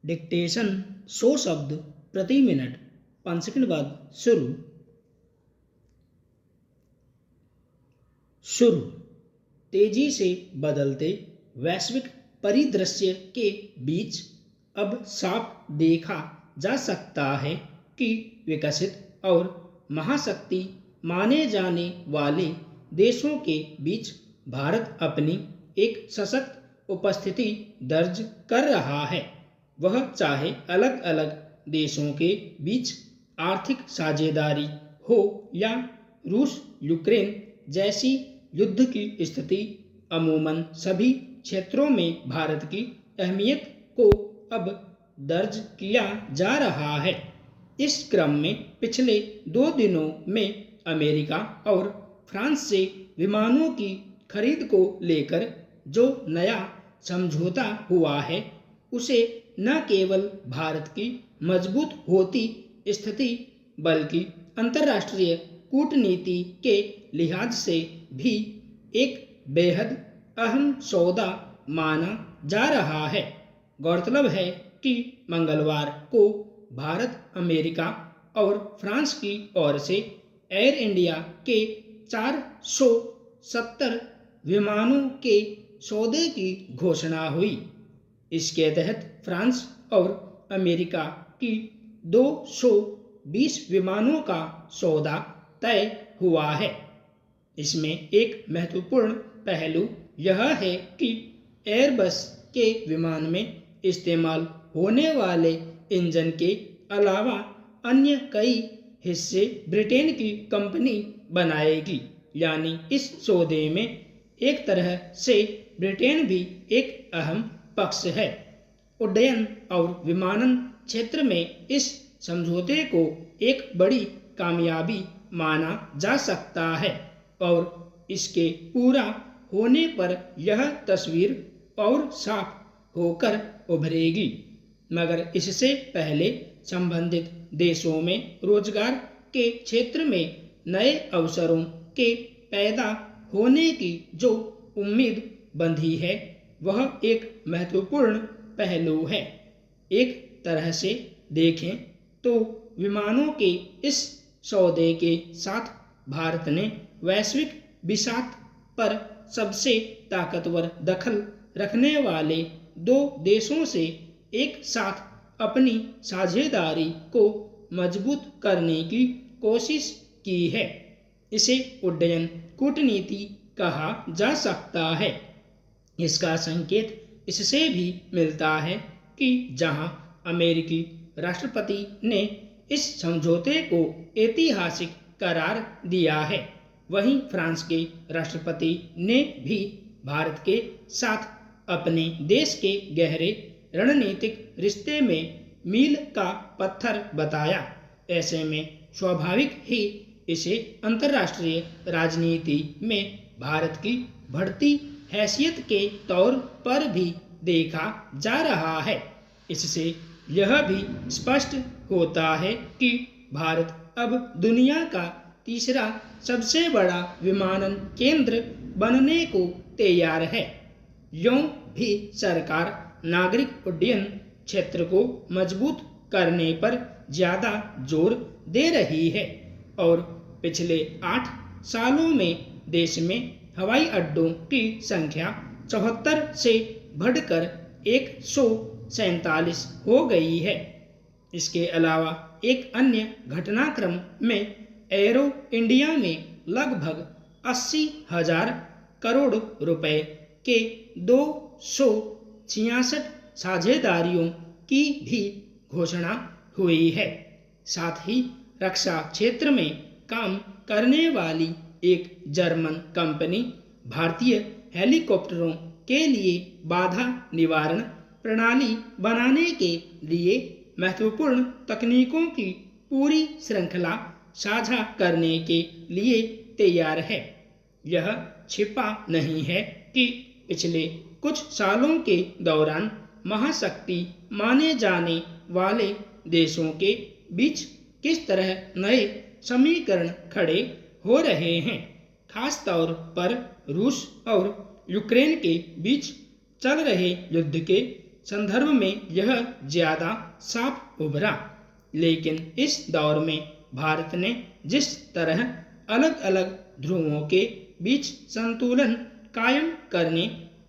Dictation 100 शब्द प्रति minute. 5 second बाद शुरू। शुरू। तेजी से बदलते वैश्विक परिदृश्य के बीच अब साफ देखा जा सकता है कि विकसित और महाशक्ति माने जाने वाले देशों के बीच भारत अपनी एक सशक्त उपस्थिति दर्ज कर रहा है। वह चाहे अलग अलग देशों के बीच आर्थिक साझेदारी हो या रूस यूक्रेन जैसी युद्ध की स्थिति, अमूमन सभी क्षेत्रों में भारत की अहमियत को अब दर्ज किया जा रहा है। इस क्रम में पिछले 2 दिनों में अमेरिका और फ्रांस से विमानों की खरीद को लेकर जो नया समझौता हुआ है, उसे न केवल भारत की मजबूत होती स्थिति बल्कि अंतर्राष्ट्रीय कूटनीति के लिहाज से भी एक बेहद अहम सौदा माना जा रहा है। गौरतलब है कि मंगलवार को भारत, अमेरिका और फ्रांस की ओर से एयर इंडिया के 470 विमानों के सौदे की घोषणा हुई। इसके तहत फ्रांस और अमेरिका की 220 विमानों का सौदा तय हुआ है। इसमें एक महत्वपूर्ण पहलू यह है कि एयरबस के विमान में इस्तेमाल होने वाले इंजन के अलावा अन्य कई हिस्से ब्रिटेन की कंपनी बनाएगी। यानी इस सौदे में एक तरह से ब्रिटेन भी एक अहम पक्ष है। उड्डयन और विमानन क्षेत्र में इस समझौते को एक बड़ी कामयाबी माना जा सकता है और इसके पूरा होने पर यह तस्वीर और साफ होकर उभरेगी। मगर इससे पहले संबंधित देशों में रोजगार के क्षेत्र में नए अवसरों के पैदा होने की जो उम्मीद बंधी है, वह एक महत्वपूर्ण पहलू है। एक तरह से देखें तो विमानों के इस सौदे के साथ भारत ने वैश्विक बिसात पर सबसे ताकतवर दखल रखने वाले 2 देशों से एक साथ अपनी साझेदारी को मजबूत करने की कोशिश की है। इसे उड्डयन कूटनीति कहा जा सकता है। इसका संकेत इससे भी मिलता है कि जहां अमेरिकी राष्ट्रपति ने इस समझौते को ऐतिहासिक करार दिया है, वहीं फ्रांस के राष्ट्रपति ने भी भारत के साथ अपने देश के गहरे रणनीतिक रिश्ते में मील का पत्थर बताया। ऐसे में स्वाभाविक ही इसे अंतर्राष्ट्रीय राजनीति में भारत की बढ़ती हैसियत के तौर पर भी देखा जा रहा है। इससे यह भी स्पष्ट होता है कि भारत अब दुनिया का तीसरा सबसे बड़ा विमानन केंद्र बनने को तैयार है। यूं भी सरकार नागरिक उड्डयन क्षेत्र को मजबूत करने पर ज्यादा जोर दे रही है और पिछले 8 सालों में देश में हवाई अड्डों की संख्या 74 से बढ़कर 147 हो गई है। इसके अलावा एक अन्य घटनाक्रम में एरो इंडिया में लगभग 80,000 करोड़ रुपए के 266 साझेदारियों की भी घोषणा हुई है। साथ ही रक्षा क्षेत्र में काम करने वाली एक जर्मन कंपनी भारतीय हेलीकॉप्टरों के लिए बाधा निवारण प्रणाली बनाने के लिए महत्वपूर्ण तकनीकों की पूरी श्रृंखला साझा करने के लिए तैयार है। यह छिपा नहीं है कि पिछले कुछ सालों के दौरान महाशक्ति माने जाने वाले देशों के बीच किस तरह नए समीकरण खड़े हो रहे हैं। खास तौर पर रूस और यूक्रेन के बीच चल रहे युद्ध के संदर्भ में यह ज्यादा साफ उभरा। लेकिन इस दौर में भारत ने जिस तरह अलग अलग ध्रुवों के बीच संतुलन कायम करने,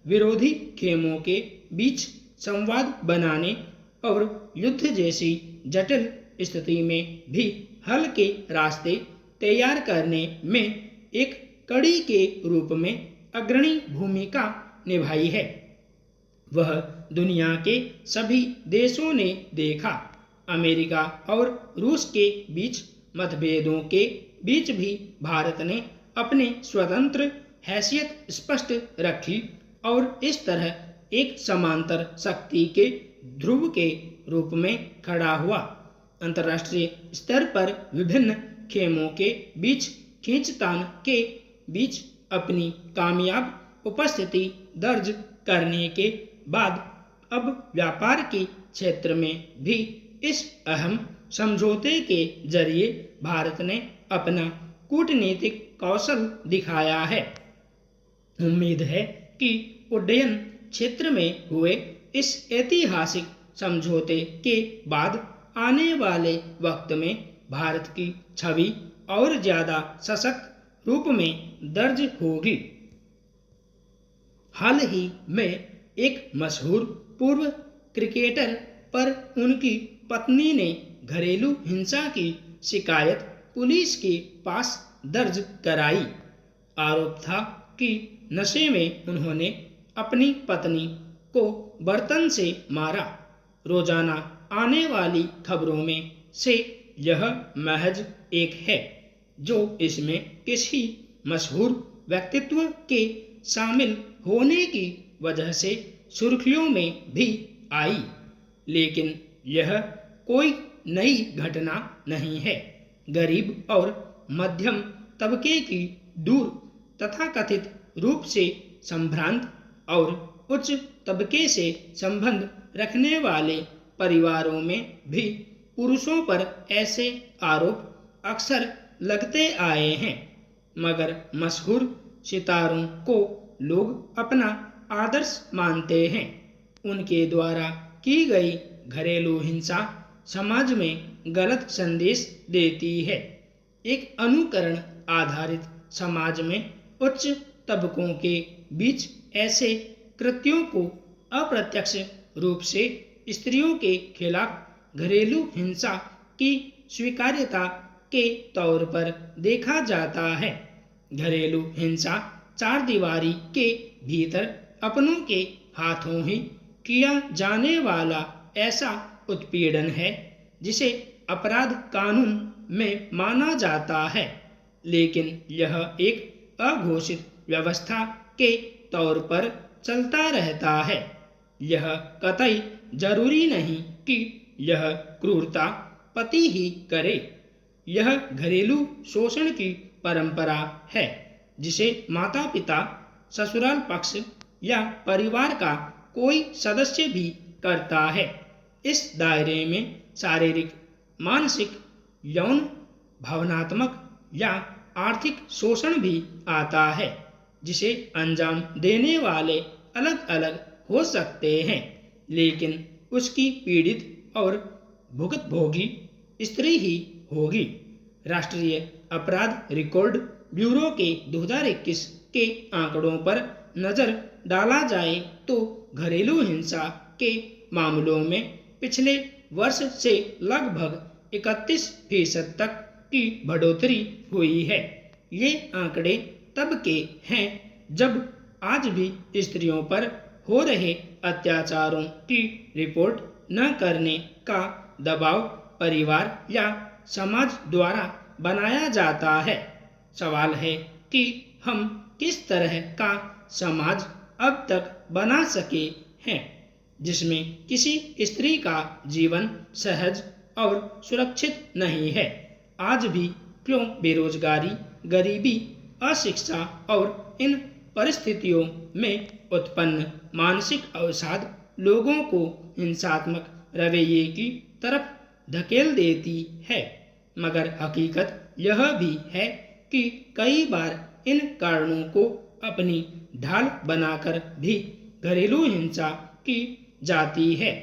विरोधी खेमों के बीच संवाद बनाने और युद्ध जैसी जटिल स्थिति में भी हल के रास्ते तैयार करने में एक कड़ी के रूप में अग्रणी भूमिका निभाई है, वह दुनिया के सभी देशों ने देखा। अमेरिका और रूस के बीच मतभेदों के बीच भी भारत ने अपनी स्वतंत्र हैसियत स्पष्ट रखी और इस तरह एक समांतर शक्ति के ध्रुव के रूप में खड़ा हुआ। अंतर्राष्ट्रीय स्तर पर विभिन्न खेमों के बीच खींचतान के बीच अपनी कामयाब उपस्थिति दर्ज करने के बाद अब व्यापार के क्षेत्र में भी इस अहम समझौते के जरिए भारत ने अपना कूटनीतिक कौशल दिखाया है। उम्मीद है कि उड्डयन क्षेत्र में हुए इस ऐतिहासिक समझौते के बाद आने वाले वक्त में भारत की छवि और ज्यादा सशक्त रूप में दर्ज होगी। हाल ही में एक मशहूर पूर्व क्रिकेटर पर उनकी पत्नी ने घरेलू हिंसा की शिकायत पुलिस के पास दर्ज कराई। आरोप था कि नशे में उन्होंने अपनी पत्नी को बर्तन से मारा। रोजाना आने वाली खबरों में से यह महज एक है जो इसमें किसी मशहूर व्यक्तित्व के शामिल होने की वजह से सुर्खियों में भी आई, लेकिन यह कोई नई घटना नहीं है। गरीब और मध्यम तबके की दूर तथाकथित रूप से संभ्रांत और उच्च तबके से संबंध रखने वाले परिवारों में भी पुरुषों पर ऐसे आरोप अक्सर लगते आए हैं, मगर मशहूर सितारों को लोग अपना आदर्श मानते हैं। उनके द्वारा की गई घरेलू हिंसा समाज में गलत संदेश देती है। एक अनुकरण आधारित समाज में उच्च तबकों के बीच ऐसे कृत्यों को अप्रत्यक्ष रूप से स्त्रियों के खिलाफ घरेलू हिंसा की स्वीकार्यता के तौर पर देखा जाता है। घरेलू हिंसा चार दीवारी के भीतर अपनों के हाथों ही किया जाने वाला ऐसा उत्पीड़न है जिसे अपराध कानून में माना जाता है, लेकिन यह एक अघोषित व्यवस्था के तौर पर चलता रहता है। यह कतई जरूरी नहीं कि यह क्रूरता पति ही करे। यह घरेलू शोषण की परंपरा है जिसे माता पिता, ससुराल पक्ष या परिवार का कोई सदस्य भी करता है। इस दायरे में शारीरिक, मानसिक, यौन, भावनात्मक या आर्थिक शोषण भी आता है जिसे अंजाम देने वाले अलग अलग हो सकते हैं, लेकिन उसकी पीड़ित और भुगतभोगी स्त्री ही होगी। राष्ट्रीय अपराध रिकॉर्ड ब्यूरो के 2021 के आंकड़ों पर नजर डाला जाए तो घरेलू हिंसा के मामलों में पिछले वर्ष से लगभग 31% तक की बढ़ोतरी हुई है। ये आंकड़े तब के हैं जब आज भी स्त्रियों पर हो रहे अत्याचारों की रिपोर्ट न करने का दबाव परिवार या समाज द्वारा बनाया जाता है। सवाल है कि हम किस तरह का समाज अब तक बना सके हैं जिसमें किसी स्त्री का जीवन सहज और सुरक्षित नहीं है। आज भी क्यों बेरोजगारी, गरीबी, अशिक्षा और इन परिस्थितियों में उत्पन्न मानसिक अवसाद लोगों को हिंसात्मक रवैये की तरफ धकेल देती है। मगर हकीकत यह भी है कि कई बार इन कारणों को अपनी ढाल बनाकर भी घरेलू हिंसा की जाती है।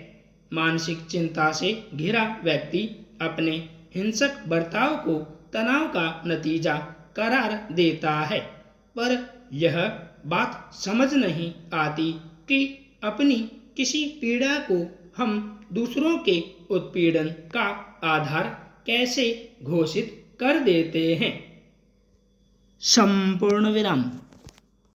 मानसिक चिंता से घिरा व्यक्ति अपने हिंसक बर्ताव को तनाव का नतीजा करार देता है, पर यह बात समझ नहीं आती कि अपनी किसी पीड़ा को हम दूसरों के उत्पीड़न का आधार कैसे घोषित कर देते हैं। संपूर्ण विराम।